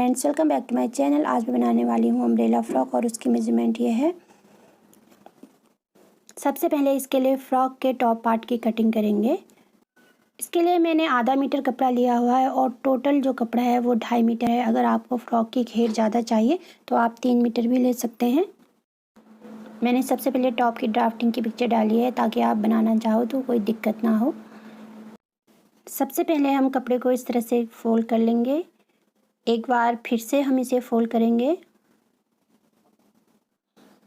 Friends, welcome back to my channel. आज मैं बनाने वाली हूँ अम्ब्रेला फ्रॉक और उसकी मेजरमेंट ये है। सबसे पहले इसके लिए फ़्रॉक के टॉप पार्ट की कटिंग करेंगे। इसके लिए मैंने आधा मीटर कपड़ा लिया हुआ है और टोटल जो कपड़ा है वो 2.5 मीटर है। अगर आपको फ़्रॉक की घेर ज़्यादा चाहिए तो आप 3 मीटर भी ले सकते हैं। मैंने सबसे पहले टॉप की ड्राफ्टिंग की पिक्चर डाली है ताकि आप बनाना चाहो तो कोई दिक्कत ना हो। सबसे पहले हम कपड़े को इस तरह से फोल्ड कर लेंगे। एक बार फिर से हम इसे फोल्ड करेंगे।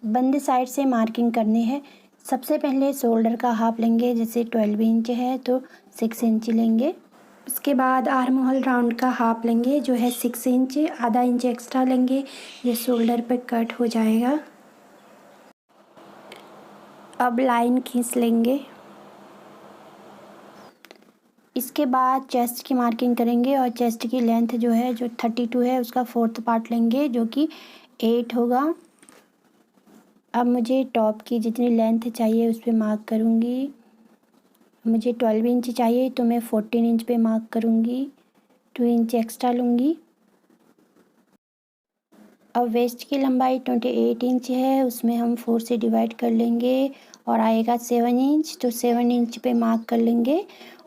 बंद साइड से मार्किंग करनी है। सबसे पहले शोल्डर का हाफ लेंगे, जैसे 12 इंच है तो 6 इंच लेंगे। उसके बाद आर्म होल राउंड का हाफ लेंगे जो है 6 इंच, आधा इंच एक्स्ट्रा लेंगे, ये शोल्डर पे कट हो जाएगा। अब लाइन खींच लेंगे। इसके बाद चेस्ट की मार्किंग करेंगे और चेस्ट की लेंथ जो है 32 है उसका 4th पार्ट लेंगे जो कि 8 होगा। अब मुझे टॉप की जितनी लेंथ चाहिए उस पर मार्क करूँगी। मुझे 12 इंच चाहिए तो मैं 14 इंच पे मार्क करूँगी, 2 इंच एक्स्ट्रा लूँगी। अब वेस्ट की लंबाई 28 इंच है, उसमें हम 4 से डिवाइड कर लेंगे और आएगा 7 इंच, तो 7 इंच पे मार्क कर लेंगे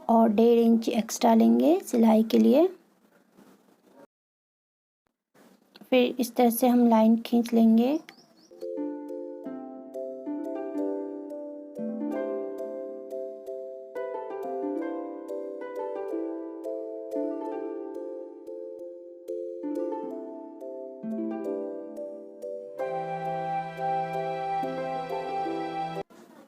और 1.5 इंच एक्स्ट्रा लेंगे सिलाई के लिए। फिर इस तरह से हम लाइन खींच लेंगे।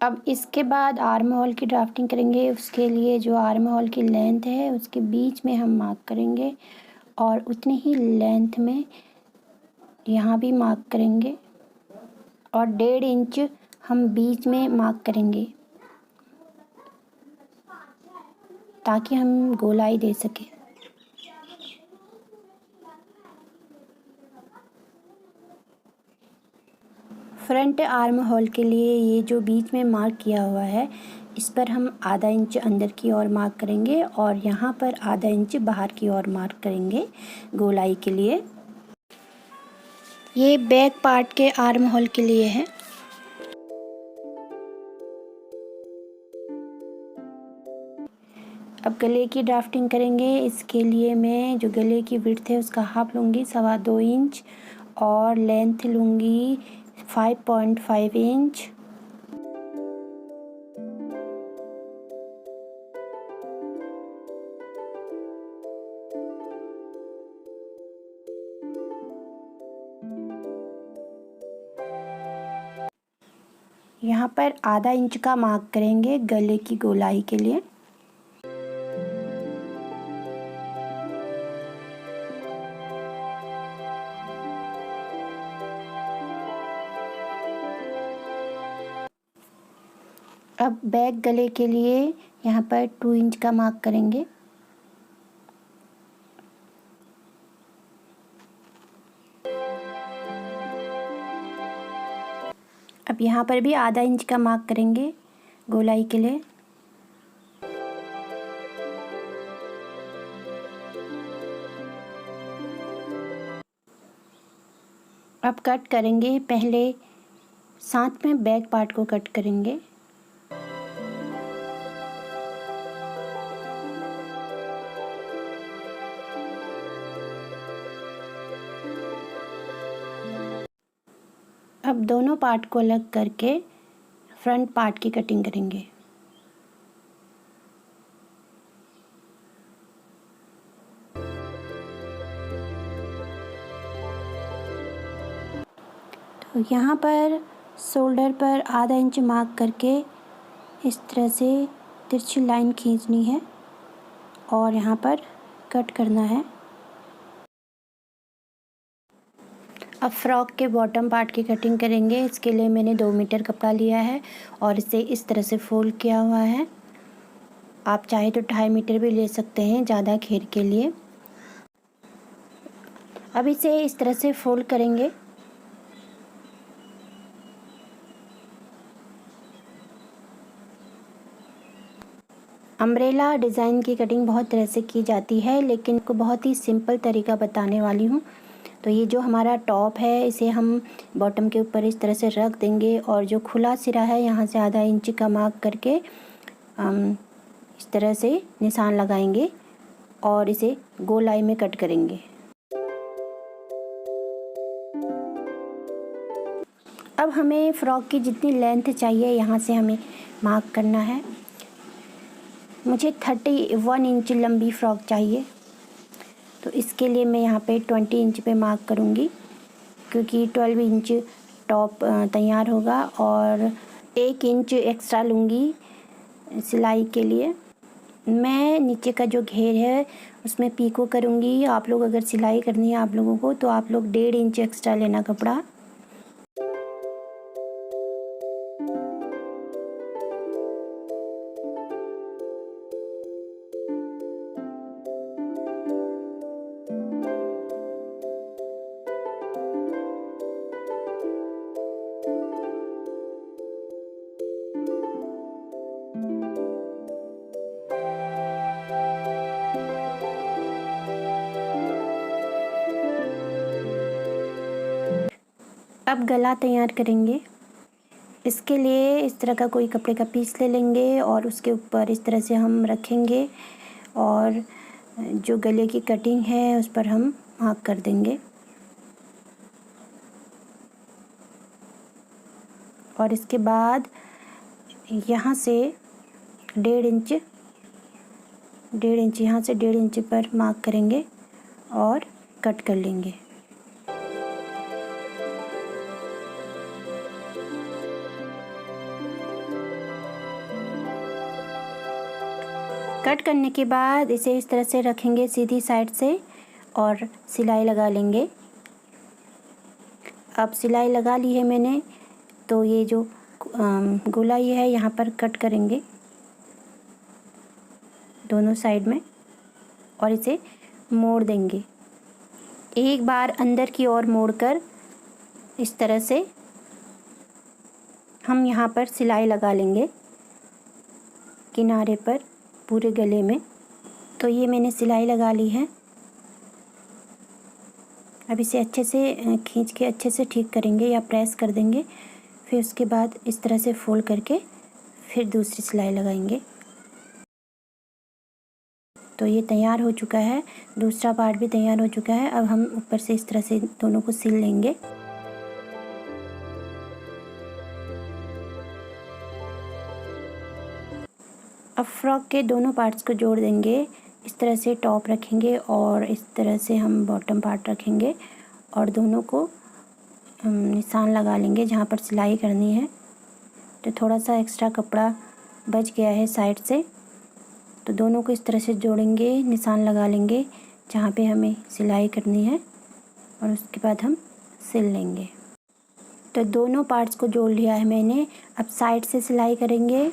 अब इसके बाद आर्म होल की ड्राफ्टिंग करेंगे। उसके लिए जो आर्म होल की लेंथ है उसके बीच में हम मार्क करेंगे और उतनी ही लेंथ में यहाँ भी मार्क करेंगे और 1.5 इंच हम बीच में मार्क करेंगे ताकि हम गोलाई दे सकें। फ्रंट आर्म होल के लिए ये जो बीच में मार्क किया हुआ है इस पर हम आधा इंच अंदर की ओर मार्क करेंगे और यहाँ पर आधा इंच बाहर की ओर मार्क करेंगे गोलाई के लिए। ये बैक पार्ट के आर्म होल के लिए है। अब गले की ड्राफ्टिंग करेंगे। इसके लिए मैं जो गले की विड्थ है उसका हाफ लूँगी 2.25 इंच और लेंथ लूँगी 5.5 इंच। यहाँ पर आधा इंच का मार्क करेंगे गले की गोलाई के लिए। अब बैक गले के लिए यहाँ पर 2 इंच का मार्क करेंगे। अब यहाँ पर भी आधा इंच का मार्क करेंगे गोलाई के लिए। अब कट करेंगे। पहले साथ में बैक पार्ट को कट करेंगे। अब दोनों पार्ट को अलग करके फ्रंट पार्ट की कटिंग करेंगे। तो यहाँ पर शोल्डर पर आधा इंच मार्क करके इस तरह से तिरछी लाइन खींचनी है और यहाँ पर कट करना है। अब फ्रॉक के बॉटम पार्ट की कटिंग करेंगे। इसके लिए मैंने 2 मीटर कपड़ा लिया है और इसे इस तरह से फोल्ड किया हुआ है। आप चाहे तो 2.5 मीटर भी ले सकते हैं ज़्यादा घेर के लिए। अब इसे इस तरह से फोल्ड करेंगे। अम्ब्रेला डिज़ाइन की कटिंग बहुत तरह से की जाती है, लेकिन को बहुत ही सिंपल तरीका बताने वाली हूँ। तो ये जो हमारा टॉप है इसे हम बॉटम के ऊपर इस तरह से रख देंगे और जो खुला सिरा है यहाँ से आधा इंच का मार्क करके इस तरह से निशान लगाएंगे और इसे गोलाई में कट करेंगे। अब हमें फ़्रॉक की जितनी लेंथ चाहिए यहाँ से हमें मार्क करना है। मुझे 31 इंच लंबी फ़्रॉक चाहिए, तो इसके लिए मैं यहाँ पे 20 इंच पे मार्क करूँगी, क्योंकि 12 इंच टॉप तैयार होगा और 1 इंच एक्स्ट्रा लूँगी सिलाई के लिए। मैं नीचे का जो घेर है उसमें पीको करूँगी। आप लोग अगर सिलाई करनी है आप लोगों को तो आप लोग 1.5 इंच एक्स्ट्रा लेना कपड़ा। अब गला तैयार करेंगे। इसके लिए इस तरह का कोई कपड़े का पीस ले लेंगे और उसके ऊपर इस तरह से हम रखेंगे और जो गले की कटिंग है उस पर हम मार्क कर देंगे और इसके बाद यहाँ से 1.5 इंच यहाँ से 1.5 इंच पर मार्क करेंगे और कट कर लेंगे। कट करने के बाद इसे इस तरह से रखेंगे सीधी साइड से और सिलाई लगा लेंगे। अब सिलाई लगा ली है मैंने, तो ये जो गोलाई है यहाँ पर कट करेंगे दोनों साइड में और इसे मोड़ देंगे। एक बार अंदर की ओर मोड़कर इस तरह से हम यहाँ पर सिलाई लगा लेंगे किनारे पर पूरे गले में। तो ये मैंने सिलाई लगा ली है। अब इसे अच्छे से खींच के अच्छे से ठीक करेंगे या प्रेस कर देंगे। फिर उसके बाद इस तरह से फोल्ड करके फिर दूसरी सिलाई लगाएंगे। तो ये तैयार हो चुका है, दूसरा पार्ट भी तैयार हो चुका है। अब हम ऊपर से इस तरह से दोनों को सिल लेंगे। अब फ्रॉक के दोनों पार्ट्स को जोड़ देंगे। इस तरह से टॉप रखेंगे और इस तरह से हम बॉटम पार्ट रखेंगे और दोनों को निशान लगा लेंगे जहाँ पर सिलाई करनी है। तो थोड़ा सा एक्स्ट्रा कपड़ा बच गया है साइड से, तो दोनों को इस तरह से जोड़ेंगे, निशान लगा लेंगे जहाँ पे हमें सिलाई करनी है और उसके बाद हम सिल लेंगे। तो दोनों पार्ट्स को जोड़ लिया है मैंने। अब साइड से सिलाई करेंगे।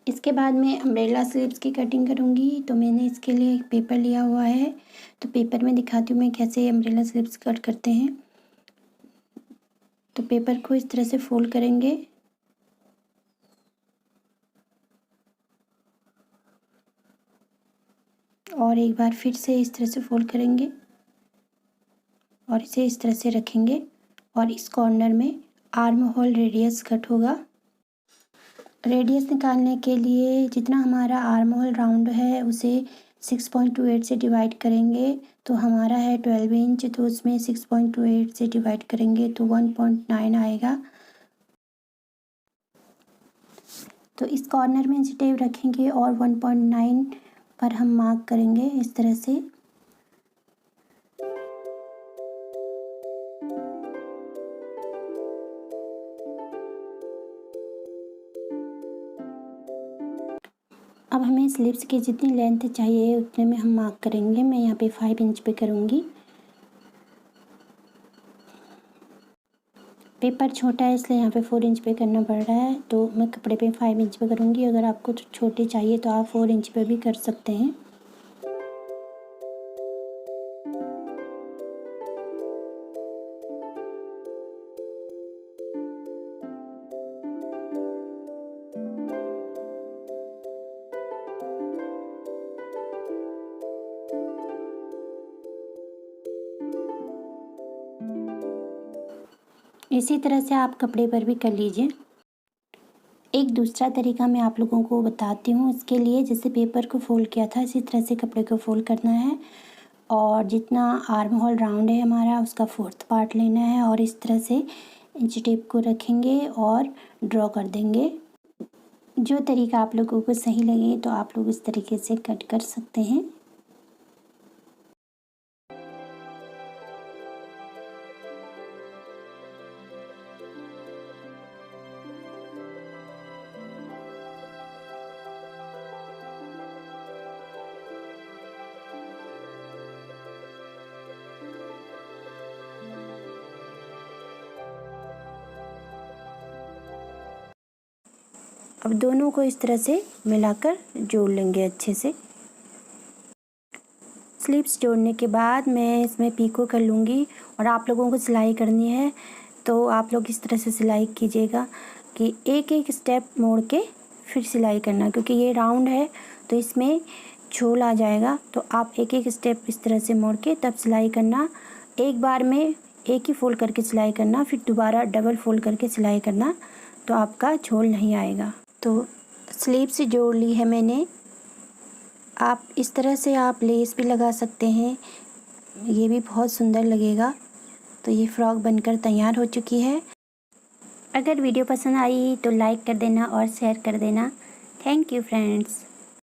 इसके बाद मैं अम्ब्रेला स्लीव्स की कटिंग करूँगी। तो मैंने इसके लिए एक पेपर लिया हुआ है, तो पेपर में दिखाती हूँ मैं कैसे अम्ब्रेला स्लीव्स कट करते हैं। तो पेपर को इस तरह से फोल्ड करेंगे और एक बार फिर से इस तरह से फोल्ड करेंगे और इसे इस तरह से रखेंगे और इस कॉर्नर में आर्म होल रेडियस कट होगा। रेडियस निकालने के लिए जितना हमारा आर्म होल राउंड है उसे 6.28 से डिवाइड करेंगे। तो हमारा है 12 इंच, तो उसमें 6.28 से डिवाइड करेंगे तो 1.9 आएगा। तो इस कॉर्नर में इसे टेप रखेंगे और 1.9 पर हम मार्क करेंगे इस तरह से। अब हमें स्लीव्स की जितनी लेंथ चाहिए उतने में हम मार्क करेंगे। मैं यहाँ पे 5 इंच पे करूँगी। पेपर छोटा है इसलिए यहाँ पे 4 इंच पे करना पड़ रहा है, तो मैं कपड़े पे 5 इंच पे करूँगी। अगर आपको छोटे चाहिए तो आप 4 इंच पे भी कर सकते हैं। इसी तरह से आप कपड़े पर भी कर लीजिए। एक दूसरा तरीका मैं आप लोगों को बताती हूँ। इसके लिए जैसे पेपर को फ़ोल्ड किया था इसी तरह से कपड़े को फ़ोल्ड करना है और जितना आर्म होल राउंड है हमारा उसका 4th पार्ट लेना है और इस तरह से इंची टेप को रखेंगे और ड्रॉ कर देंगे। जो तरीका आप लोगों को सही लगे तो आप लोग इस तरीके से कट कर सकते हैं। अब दोनों को इस तरह से मिलाकर जोड़ लेंगे अच्छे से। स्लीव्स जोड़ने के बाद मैं इसमें पीको कर लूँगी और आप लोगों को सिलाई करनी है तो आप लोग इस तरह से सिलाई कीजिएगा कि एक एक स्टेप मोड़ के फिर सिलाई करना, क्योंकि ये राउंड है तो इसमें झोल आ जाएगा। तो आप एक एक स्टेप इस तरह से मोड़ के तब सिलाई करना। एक बार में एक ही फोल्ड करके सिलाई करना, फिर दोबारा डबल फोल्ड करके सिलाई करना, तो आपका झोल नहीं आएगा। तो स्लीव्स जोड़ ली है मैंने। आप इस तरह से आप लेस भी लगा सकते हैं, ये भी बहुत सुंदर लगेगा। तो ये फ्रॉक बनकर तैयार हो चुकी है। अगर वीडियो पसंद आई तो लाइक कर देना और शेयर कर देना। Thank you friends.